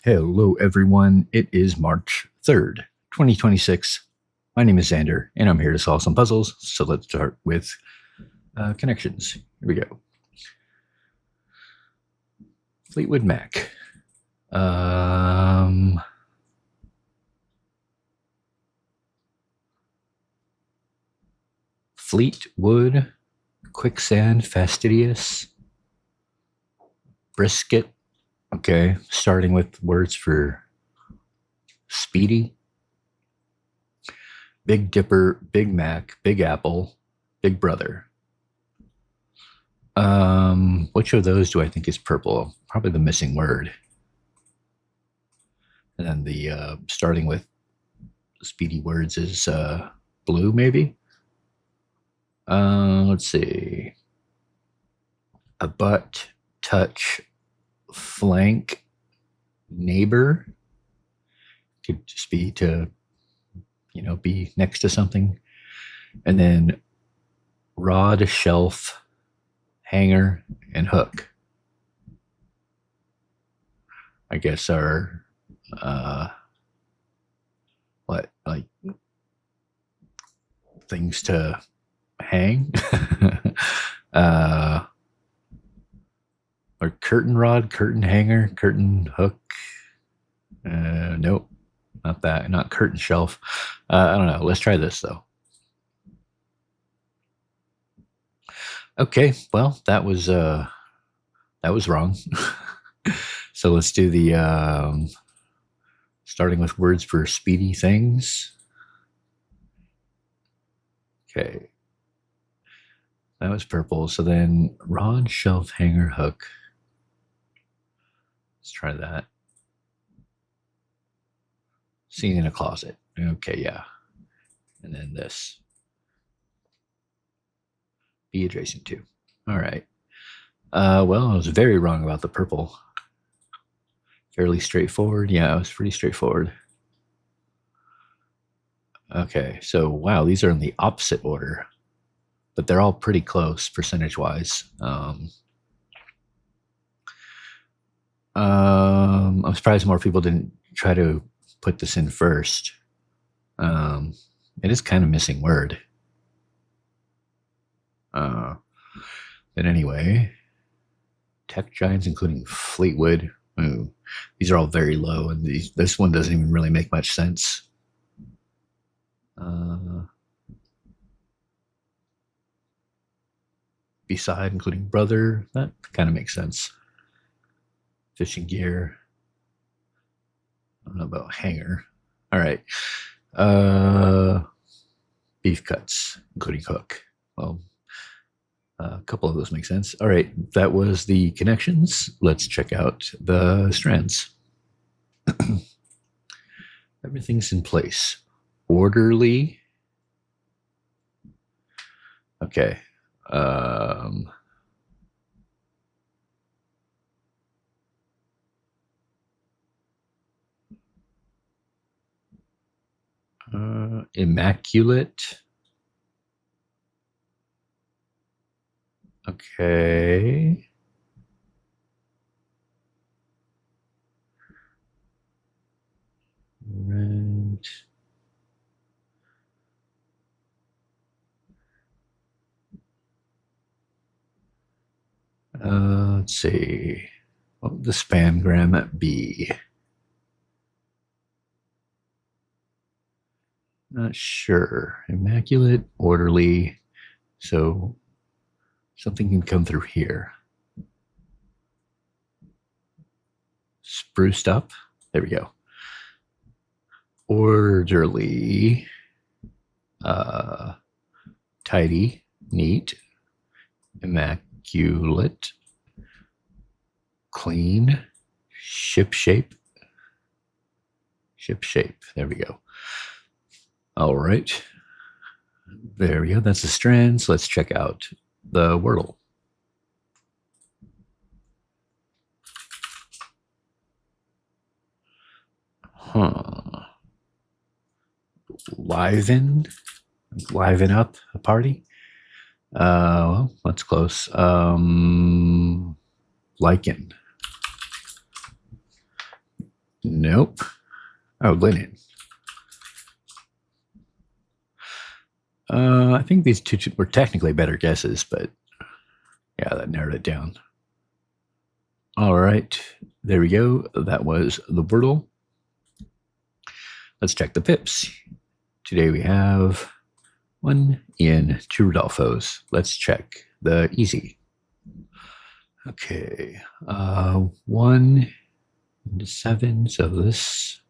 Hello, everyone. It is March 3rd, 2026. My name is Xander, and I'm here to solve some puzzles. So let's start with connections. Here we go. Fleetwood Mac. Fleetwood, quicksand, fastidious, brisket. Okay, starting with words for speedy. Big Dipper, Big Mac, Big Apple, Big Brother. Which of those do I think is purple? Probably the missing word. And then the starting with speedy words is blue, maybe. Let's see. A butt, touch, flank, neighbor. Could just be to, be next to something. And then rod, shelf, hanger, and hook. I guess are like things to hang. Or curtain rod, curtain hanger, curtain hook. Nope, not that. Not curtain shelf. I don't know. Let's try this though. Okay, well that was wrong. So let's do the starting with words for speedy things. Okay, that was purple. So then rod, shelf, hanger, hook. Let's try that. Seen in a closet. Okay, yeah. And then this. Be adjacent to. All right. Well, I was very wrong about the purple. Fairly straightforward. Yeah, it was pretty straightforward. Okay, so wow, these are in the opposite order, but they're all pretty close percentage-wise. I'm surprised more people didn't try to put this in first. It is kind of missing word. But anyway, tech giants, including Fleetwood. Ooh, these are all very low, and this one doesn't even really make much sense. Beside, including brother, that kind of makes sense. Fishing gear. I don't know about hanger. All right. Beef cuts, including hook. Well, a couple of those make sense. All right, that was the connections. Let's check out the strands. Everything's in place. Orderly. Okay. Immaculate. Okay. Right. Let's see. What would the spangram be? Not sure. Immaculate, orderly. So something can come through here. Spruced up. There we go. Orderly. Tidy. Neat. Immaculate. Clean. Ship shape. Ship shape. There we go. All right. There we go. That's the strands. Let's check out the Wordle. Liven up a party. Well, that's close. Lichen. Nope. Oh, linen. I think these two were technically better guesses, but yeah, that narrowed it down. All right, there we go. That was the Wordle. Let's check the pips. Today we have 1 Ian, 2 Rodolfo's. Let's check the easy. Okay, 1 into 7, so this.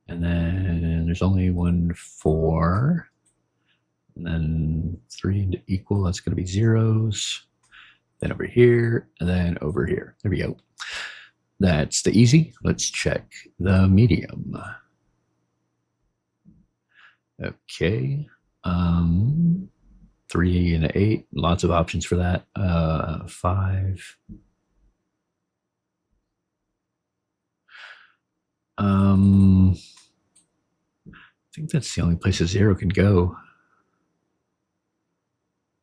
And then there's only 1 4. And then 3 into equal, that's going to be zeros. Then over here, and then over here. There we go. That's the easy. Let's check the medium. Okay. 3 and 8. Lots of options for that. 5. I think that's the only place a 0 can go.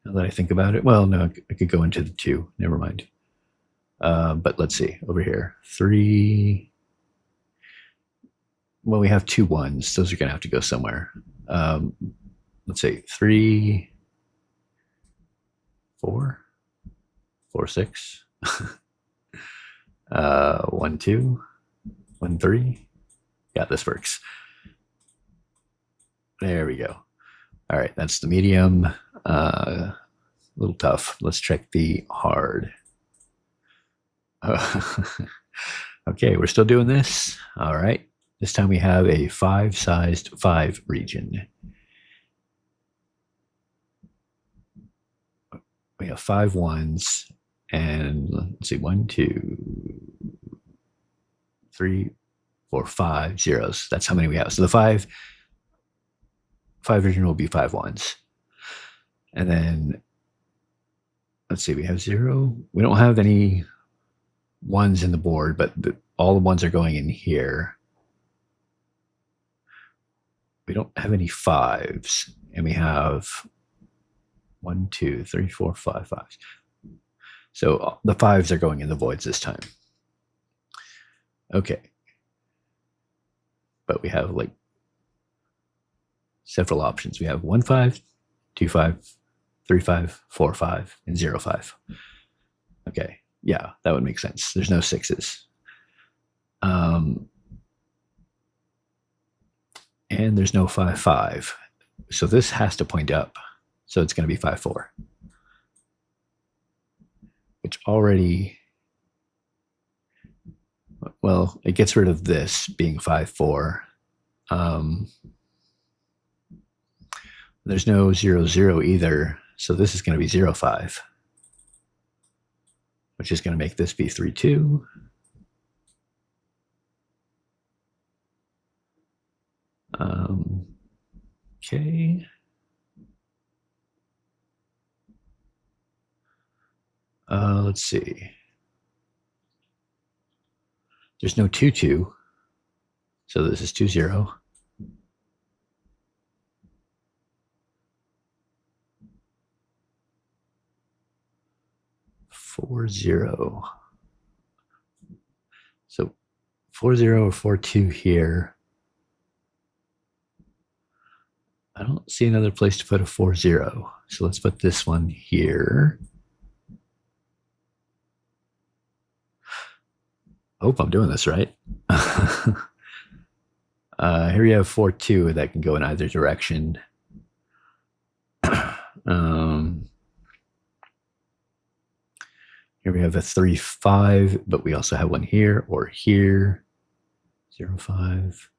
Now that I think about it, well, no, I could go into the 2. Never mind. But let's see over here. 3. Well, we have 2 1s. Those are going to have to go somewhere. Let's say 3, 4, 4, 6, 1, 2, 1, 3. Yeah, this works. There we go. All right, that's the medium. A little tough. Let's check the hard. Okay, we're still doing this. All right. This time we have a 5-sized 5 region. We have 5 1s, and let's see, 1, 2, 3, 4, 5 zeros. That's how many we have. So the 5 region will be 5 1s. And then let's see, we have 0. We don't have any 1s in the board, but all the 1s are going in here. We don't have any 5s, and we have 1, 2, 3, 4, 5 5s. So the 5s are going in the voids this time. Okay. But we have like several options. We have 1 5, 2 5, 3 5, 4 5, and 0 5. Okay. Yeah, that would make sense. There's no 6s. And there's no 5 5. So this has to point up. So it's going to be 5 4. Which already, well, it gets rid of this being 5 4. There's no 0 0 either. So this is going to be 0 5. Which is going to make this be 3 2. Okay. Let's see. There's no 2 2. So this is 2 0. Four zero. So 4 0 or 4 2 here. I don't see another place to put a 4 0. So let's put this one here. Hope I'm doing this right. Here you have 4 2 that can go in either direction. Here we have a 3 5, but we also have one here or here. 0 5.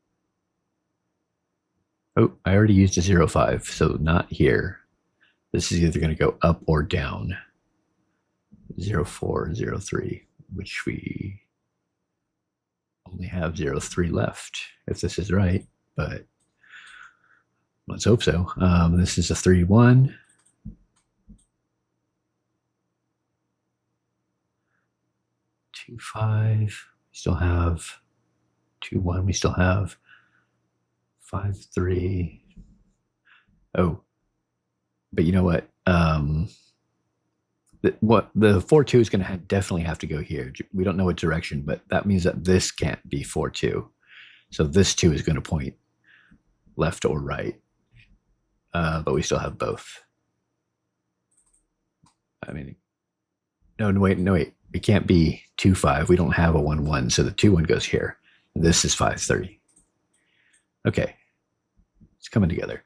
Oh, I already used a 0 5, so not here. This is either going to go up or down. 0 4, 0 3, which we only have 0 3 left, if this is right, but let's hope so. This is a 3 1. 2 5. We still have 2 1. We still have 5 3. Oh, but you know what? what the 4-2 is going to definitely have to go here. We don't know what direction, but that means that this can't be 4-2. So this 2 is going to point left or right. But we still have both. I mean, no, wait. It can't be 2-5. We don't have a 1-1, so the 2-1 goes here. This is 5-30. Okay, it's coming together.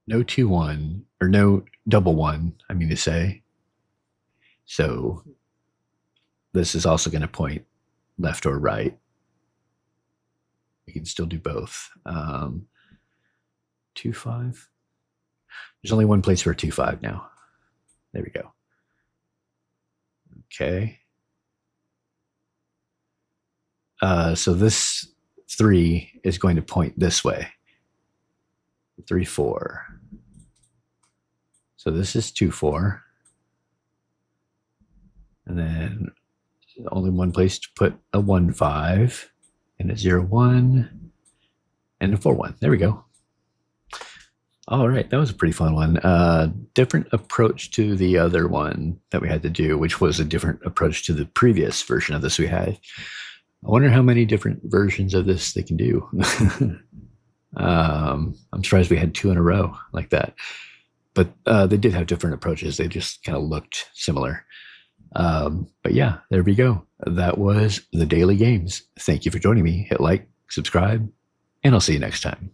No 2-1, or no double 1, I mean to say. So this is also going to point left or right. We can still do both. 2-5. There's only one place for a 2-5 now. There we go. Okay. So this 3 is going to point this way. 3-4. So this is 2-4. And then only one place to put a 1-5 and a 0-1 and a 4-1. There we go. All right, that was a pretty fun one. Different approach to the other one that we had to do, which was a different approach to the previous version of this we had. I wonder how many different versions of this they can do. I'm surprised we had 2 in a row like that. But they did have different approaches. They just kind of looked similar. But yeah, there we go. That was the daily games. Thank you for joining me. Hit like, subscribe, and I'll see you next time.